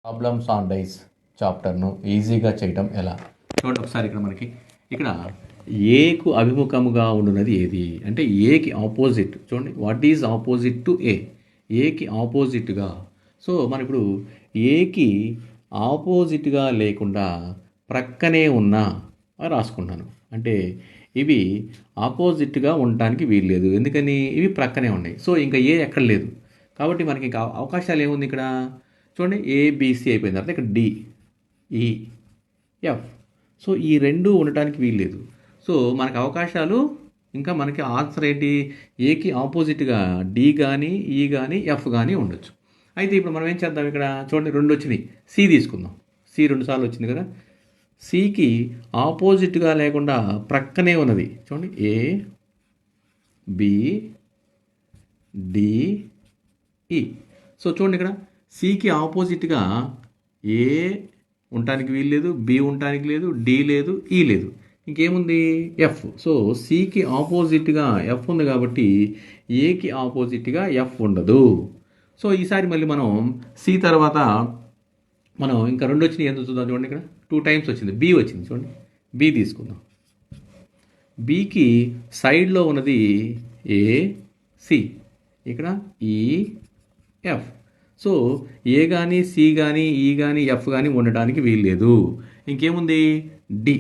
Problems on dice చాప్టర్ను ఈజీగా చేయటం ఎలా? చూడండి ఒకసారి ఇక్కడ ఏకు అభిముఖముగా ఉండున్నది ఏది అంటే ఏకి ఆపోజిట్. చూడండి వాట్ ఈజ్ ఆపోజిట్ టు ఏకి ఆపోజిట్గా. సో మనం ఇప్పుడు ఏకి ఆపోజిట్గా లేకుండా ప్రక్కనే ఉన్న రాసుకుంటాను. అంటే ఇవి ఆపోజిట్గా ఉండటానికి వీల్లేదు, ఎందుకని ఇవి ప్రక్కనే ఉన్నాయి. సో ఇంకా ఏ ఎక్కడ లేదు కాబట్టి మనకి ఇంకా అవకాశాలు ఏముంది ఇక్కడ చూడండి. ఏబిసి అయిపోయిన తర్వాత ఇక్కడ డిఈఎఫ్. సో ఈ రెండు ఉండటానికి వీల్లేదు. సో మనకు అవకాశాలు ఇంకా మనకి ఆన్సర్ ఏంటి, ఏకి ఆపోజిట్గా డి కానీ ఈ కానీ ఎఫ్ కానీ ఉండొచ్చు. అయితే ఇప్పుడు మనం ఏం చేద్దాం, ఇక్కడ చూడండి రెండు వచ్చినాయి, సి తీసుకుందాం. సి 2 సార్లు వచ్చింది కదా. సికి ఆపోజిట్గా లేకుండా ప్రక్కనే ఉన్నది చూడండి, ఏ బి డి ఈ. సో చూడండి ఇక్కడ సికి ఆపోజిట్గా ఏ ఉండటానికి వీల్లేదు, బి ఉండటానికి లేదు, డి లేదు, ఈ లేదు, ఇంకేముంది ఎఫ్. సో సికి ఆపోజిట్గా ఎఫ్ ఉంది కాబట్టి ఏకి ఆపోజిట్గా ఎఫ్ ఉండదు. సో ఈసారి మళ్ళీ మనం సి తర్వాత మనం ఇంకా రెండు వచ్చినాయి, ఎందుకు చూద్దాం. చూడండి ఇక్కడ 2 టైమ్స్ వచ్చింది, బి వచ్చింది. చూడండి బి తీసుకుందాం. బికి సైడ్లో ఉన్నది ఏ సి, ఇక్కడ ఈ ఎఫ్. సో ఏ కానీ సి కానీ ఈ కానీ ఎఫ్ కానీ ఉండటానికి వీల్లేదు. ఇంకేముంది డి.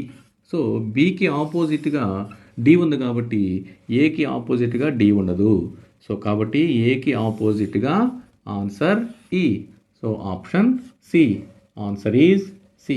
సో బికి ఆపోజిట్గా డి ఉంది కాబట్టి ఏకి ఆపోజిట్గా డి ఉండదు. సో కాబట్టి ఏకి ఆపోజిట్గా answer E. So option C, answer is C.